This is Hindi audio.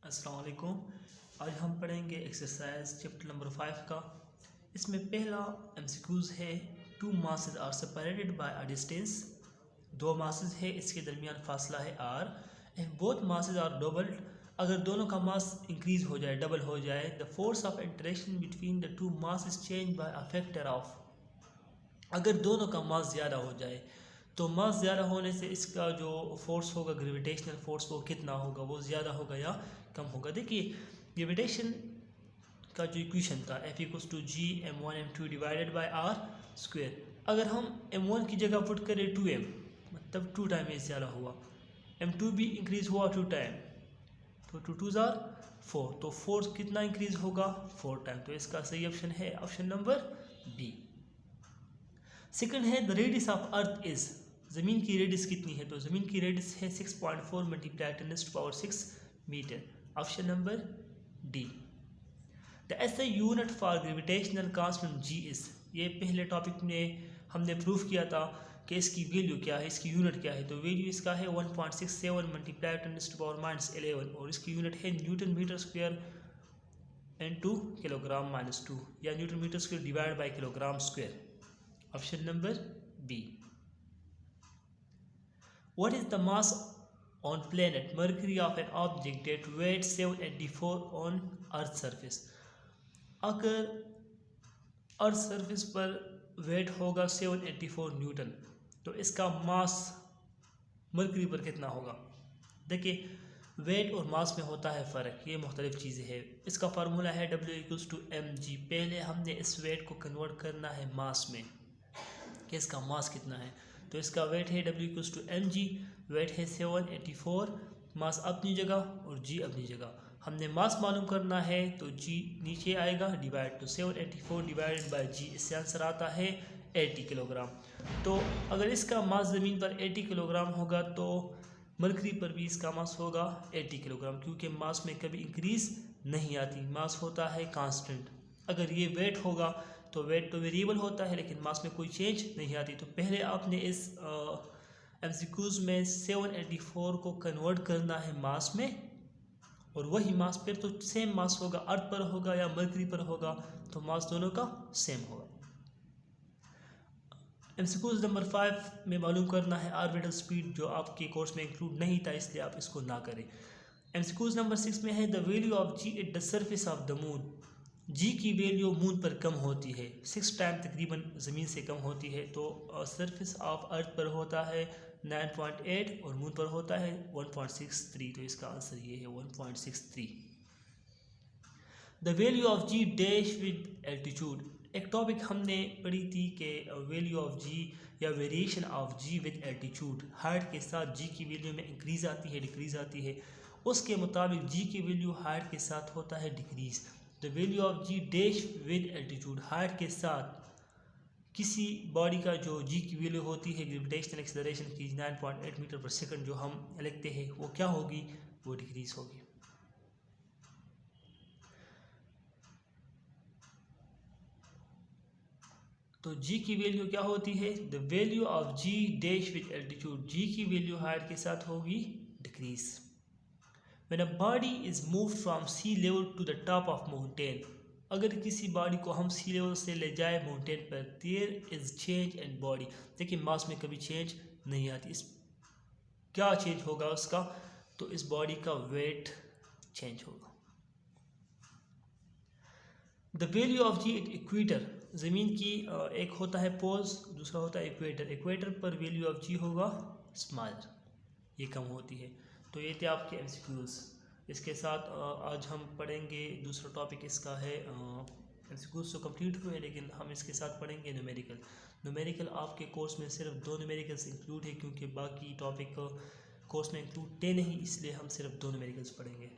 अस्सलाम वालेकुम। आज हम पढ़ेंगे एक्सरसाइज चैप्टर नंबर 5 का। इसमें पहला एमसीक्यूज है, two masses are separated by a distance. दो मासेस है, इसके दरमियान फासला है r. If both masses are doubled, अगर दोनों का मास इंक्रीज हो जाए, डबल हो जाए, the force of interaction between the two masses change bye a factor of. अगर दोनों का मास ज़्यादा हो जाए तो मास ज़्यादा होने से इसका जो फोर्स होगा, ग्रेविटेशनल फोर्स, वो कितना होगा, वो ज़्यादा होगा या कम होगा। देखिए ग्रेविटेशन का जो इक्वेशन था F=G(m1m2) divided by r square, अगर हम m1 की जगह पुट करें 2m, मतलब 2 टाइम ये ज़्यादा हुआ, m2 भी इंक्रीज़ हुआ 2 टाइम, तो 2 2 ज़ार 4, तो फोर्स कितना इंक्रीज़ होगा, 4 टाइम। तो इसका सही ऑप्शन है ऑप्शन नंबर बी। सेकंड है, the radius of earth is, ज़मीन की रेडियस कितनी है, तो ज़मीन की रेडियस है 6.4 multiply 10⁻⁶ metre, option number D. The SI unit for gravitational constant G is, ये पहले टॉपिक में हमने प्रूफ किया था कि इसकी वैल्यू क्या है, इसकी यूनिट क्या है। तो वैल्यू इसका है 1.67 मल्टीप्लाई 10⁻⁻11 और इसकी यूनिट है newton metre square into kilogram -2, या newton metre square divide by kilogram square, option number B. What is the mass on planet Mercury of an object that weighs 784 on Earth surface? अगर अर्थ सरफेस पर वेट होगा 784 न्यूटन, तो इसका मास मरकरी पर कितना होगा। देखिए वेट और मास में होता है फ़र्क, ये मुख्तलिफ चीज़ें हैं। इसका फार्मूला है W=mg। पहले हमने इस वेट को कन्वर्ट करना है मास में, कि इसका मास कितना है। तो इसका वेट है W=mg, वेट है 784, मास अपनी जगह और g अपनी जगह। हमने मास मालूम करना है तो g नीचे आएगा, डिवाइड, तो 784 डिवाइडेड बाय g, इससे आंसर आता है 80 किलोग्राम। तो अगर इसका मास ज़मीन पर 80 किलोग्राम होगा तो मरकरी पर भी इसका मास होगा 80 किलोग्राम, क्योंकि मास में कभी इंक्रीज़ नहीं आती, मास होता है कांस्टेंट। अगर ये वेट होगा तो वेट तो वेरिएबल होता है लेकिन मास में कोई चेंज नहीं आती। तो पहले आपने इस एमसीक्यूज़ में 784 को कन्वर्ट करना है मास में, और वही मास फिर तो सेम मास होगा, अर्थ पर होगा या मरकरी पर होगा, तो मास दोनों का सेम होगा। एमसीक्यूज़ नंबर 5 में मालूम करना है ऑर्बिटल स्पीड, जो आपके कोर्स में इंक्लूड नहीं था, इसलिए आप इसको ना करें। एमसीक्यूज़ नंबर 6 में है, the value of ji at the surface of the moon. G की वैल्यू मून पर कम होती है, 6 टाइम तकरीबन ज़मीन से कम होती है। तो सरफेस ऑफ अर्थ पर होता है 9.8 और मून पर होता है 1.63, तो इसका आंसर ये है 1.63। The value of ji dash with altitude, एक टॉपिक हमने पढ़ी थी कि वैल्यू ऑफ जी या variation of g with altitude, height के साथ जी की वैल्यू में इंक्रीज़ आती है, डिक्रीज़ आती है। उसके मुताबिक जी की वैल्यू हाइट के साथ होता है decrease. The value of ji dash with altitude, height के साथ किसी बॉडी का जो जी की वैल्यू होती है ग्रेविटेशनल एक्सेलरेशन की 9.8 मीटर पर सेकंड जो हम लिखते हैं, वो क्या होगी, वो डिक्रीज़ होगी। तो जी की वैल्यू क्या होती है, the value of ji dash with altitude, G की वैल्यू हाइट के साथ होगी decrease. When a body is move from sea level to the top of mountain, अगर किसी बॉडी को हम सी लेवल से ले जाए माउंटेन पर, there is change in body. देखिए मास में कभी चेंज नहीं आती, इस क्या चेंज होगा उसका, तो इस बॉडी का वेट चेंज होगा। The value of ji at equator, ज़मीन की एक होता है पोल्स, दूसरा होता है इक्वेटर। इक्वेटर पर वैल्यू ऑफ जी होगा स्मॉलर, ये कम होती है। तो ये थे आपके एमसीक्यूज़। इसके साथ आज हम पढ़ेंगे दूसरा टॉपिक, इसका है एमसीक्यूज़ तो कंप्लीट हुए, लेकिन हम इसके साथ पढ़ेंगे न्यूमेरिकल। न्यूमेरिकल आपके कोर्स में सिर्फ 2 न्यूमेरिकल्स इंक्लूड है, क्योंकि बाकी टॉपिक कोर्स में इंक्लूड थे नहीं, इसलिए हम सिर्फ 2 न्यूमेरिकल्स पढ़ेंगे।